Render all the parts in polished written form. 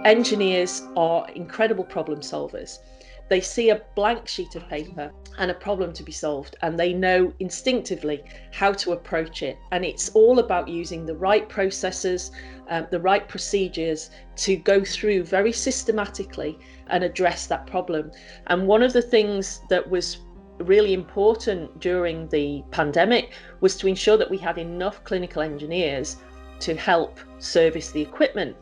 Engineers are incredible problem solvers. They see a blank sheet of paper and a problem to be solved, and they know instinctively how to approach it. And it's all about using the right processes, the right procedures to go through very systematically and address that problem. And one of the things that was really important during the pandemic was to ensure that we had enough clinical engineers to help service the equipment.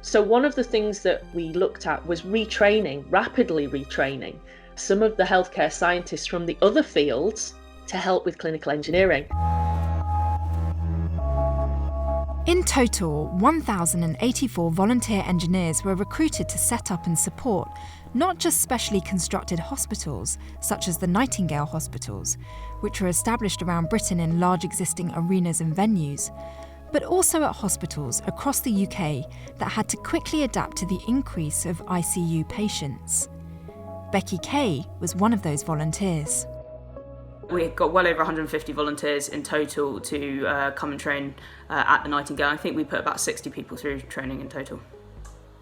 So one of the things that we looked at was rapidly retraining some of the healthcare scientists from the other fields to help with clinical engineering. In total, 1,084 volunteer engineers were recruited to set up and support not just specially constructed hospitals, such as the Nightingale Hospitals, which were established around Britain in large existing arenas and venues, but also at hospitals across the UK that had to quickly adapt to the increase of ICU patients. Becky Kay was one of those volunteers. We've got well over 150 volunteers in total to come and train at the Nightingale. I think we put about 60 people through training in total.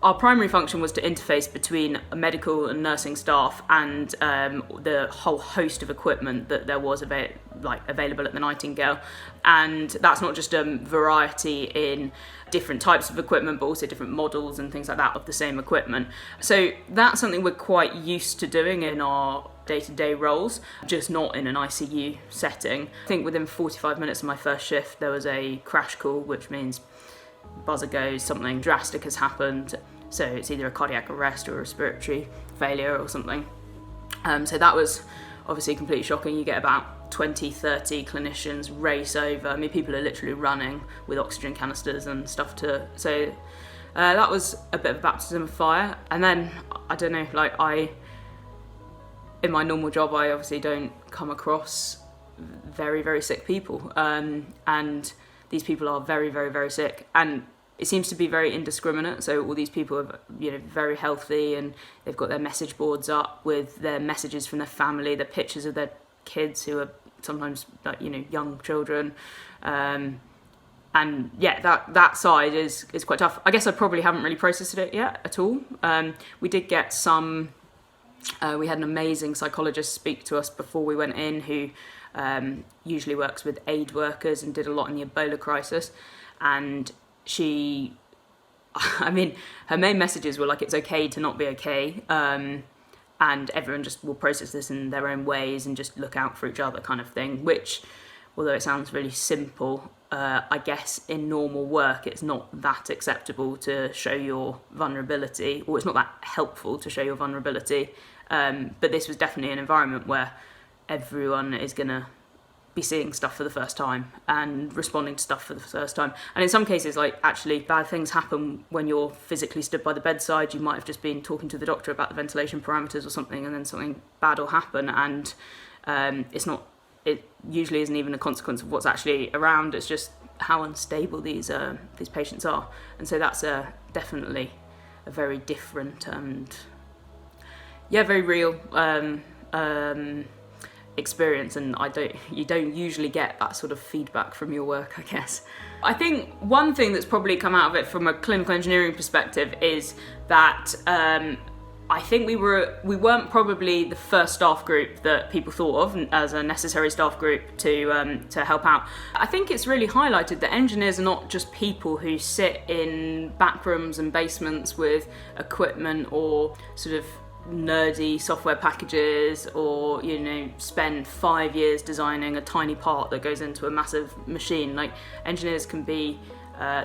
Our primary function was to interface between medical and nursing staff and the whole host of equipment that there was available at the Nightingale. And that's not just a variety in different types of equipment, but also different models and things like that of the same equipment. So that's something we're quite used to doing in our day-to-day roles, just not in an ICU setting. I think within 45 minutes of my first shift, there was a crash call, which means buzzer goes, something drastic has happened. So it's either a cardiac arrest or a respiratory failure or something. So that was obviously completely shocking. You get about 20, 30 clinicians race over. I mean, people are literally running with oxygen canisters and stuff so that was a bit of a baptism of fire. And then, I don't know, in my normal job, I obviously don't come across very, very sick people. And these people are very, very, very sick. And it seems to be very indiscriminate. So all these people are, very healthy, and they've got their message boards up with their messages from their family, the pictures of their kids who are sometimes young children. And yeah, that side is quite tough. I guess I probably haven't really processed it yet at all. We did get some. We had an amazing psychologist speak to us before we went in, who usually works with aid workers and did a lot in the Ebola crisis. And her main messages were it's okay to not be okay, and everyone just will process this in their own ways and just look out for each other, kind of thing, which, although it sounds really simple, I guess in normal work it's not that acceptable to show your vulnerability, or it's not that helpful to show your vulnerability, but this was definitely an environment where everyone is going to be seeing stuff for the first time and responding to stuff for the first time. And in some cases, actually bad things happen when you're physically stood by the bedside. You might have just been talking to the doctor about the ventilation parameters or something, and then something bad will happen, and it usually isn't even a consequence of what's actually around. It's just how unstable these patients are. And so that's definitely a very different and very real experience, and you don't usually get that sort of feedback from your work, I guess. I think one thing that's probably come out of it from a clinical engineering perspective is that I think we weren't probably the first staff group that people thought of as a necessary staff group to help out. I think it's really highlighted that engineers are not just people who sit in backrooms and basements with equipment or sort of nerdy software packages, or spend 5 years designing a tiny part that goes into a massive machine. Engineers can be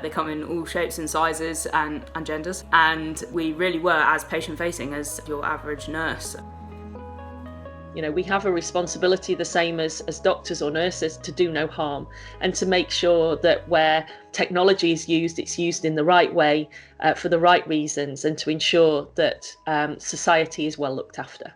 they come in all shapes and sizes and genders, and we really were as patient facing as your average nurse. We have a responsibility the same as doctors or nurses to do no harm, and to make sure that where technology is used, it's used in the right way, for the right reasons, and to ensure that society is well looked after.